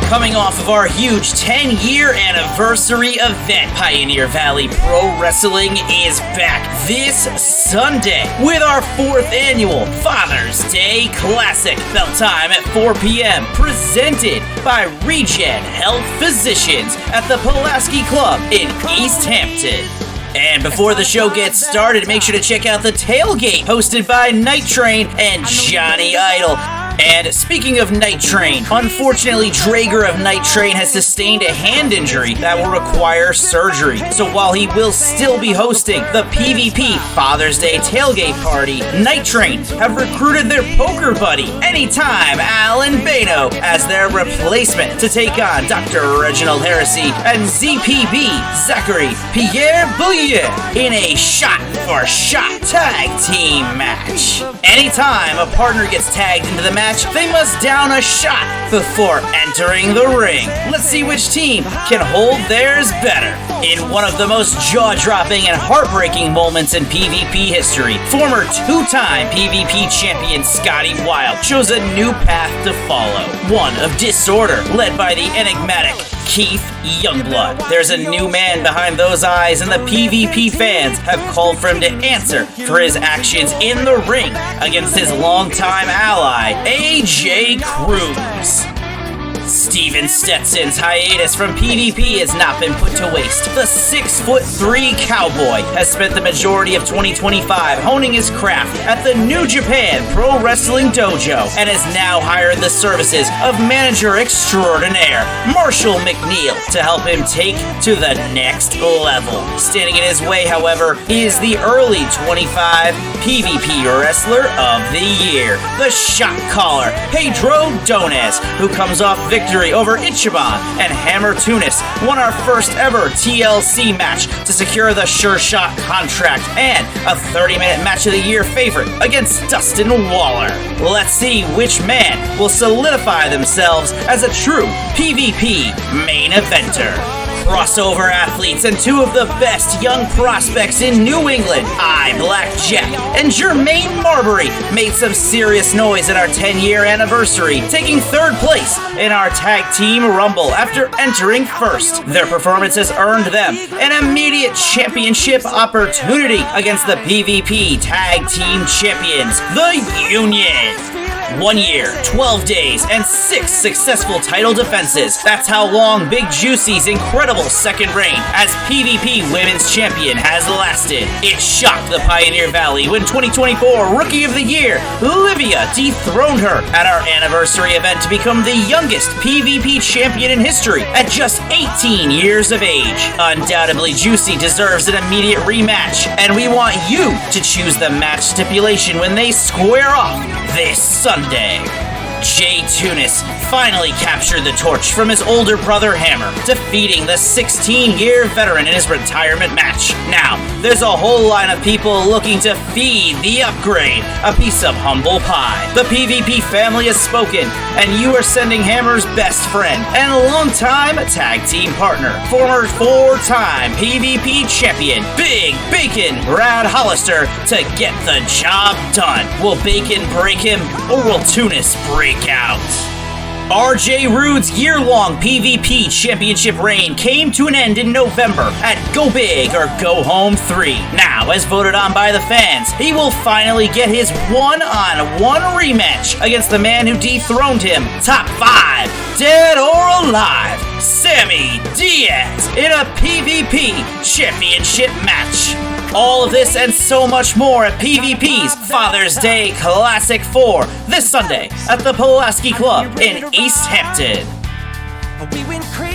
Coming off of our huge 10-year anniversary event, Pioneer Valley Pro Wrestling is back this Sunday with our 4th annual Father's Day Classic. Bell time at 4 p.m. Presented by Regen Health Physicians at the Pulaski Club in East Hampton. And before the show gets started, make sure to check out the tailgate hosted by Night Train and Johnny Idol. And speaking of Night Train, unfortunately, Drager of Night Train has sustained a hand injury that will require surgery. So while he will still be hosting the PvP Father's Day tailgate party, Night Train have recruited their poker buddy, Anytime Alan Bano, as their replacement to take on Dr. Reginald Heresy and ZPB Zachary Pierre Bouillier in a shot-for-shot tag team match. Anytime a partner gets tagged into the match, they must down a shot before entering the ring. Let's see which team can hold theirs better. In one of the most jaw-dropping and heartbreaking moments in PvP history, former 2-time PvP champion Scotty Wild chose a new path to follow. One of disorder, led by the enigmatic Keith Youngblood. There's a new man behind those eyes, and the PvP fans have called for him to answer for his actions in the ring against his longtime ally, AJ Cruz. Steven Stetson's hiatus from PvP has not been put to waste. The 6'3" cowboy has spent the majority of 2025 honing his craft at the New Japan Pro Wrestling Dojo and has now hired the services of manager extraordinaire Marshall McNeil to help him take to the next level. Standing in his way, however, is the early 25 PvP Wrestler of the Year, the shot caller Pedro Donez, who comes off victory over Ichiban and Hammer Tunis, won our first ever TLC match to secure the Sure Shot contract and a 30-minute match of the year favorite against Dustin Waller. Let's see which man will solidify themselves as a true PvP main eventer. Crossover athletes and two of the best young prospects in New England, Blackjack and Jermaine Marbury, made some serious noise at our 10-year anniversary, taking 3rd place in our Tag Team Rumble after entering first. Their performance has earned them an immediate championship opportunity against the PvP Tag Team Champions, the Union. 1 year, 12 days, and 6 successful title defenses. That's how long Big Juicy's incredible second reign as PvP Women's Champion has lasted. It shocked the Pioneer Valley when 2024 Rookie of the Year, Livia, dethroned her at our anniversary event to become the youngest PvP champion in history at just 18 years of age. Undoubtedly, Juicy deserves an immediate rematch, and we want you to choose the match stipulation when they square off this Sunday. Jay Tunis finally captured the torch from his older brother Hammer, defeating the 16-year veteran in his retirement match. Now, there's a whole line of people looking to feed the upgrade a piece of humble pie. The PvP family has spoken, and you are sending Hammer's best friend and longtime tag team partner, former 4-time PvP champion, Big Bacon Brad Hollister, to get the job done. Will Bacon break him, or will Tunis break out? RJ Rude's year-long PvP championship reign came to an end in November at Go Big or Go Home 3. Now, as voted on by the fans, he will finally get his one-on-one rematch against the man who dethroned him, top 5, dead or alive, Sammy Diaz, in a PvP championship match. All of this and so much more at PvP's Father's Day Classic 4 this Sunday at the Pulaski Club in East Hampton. We went crazy.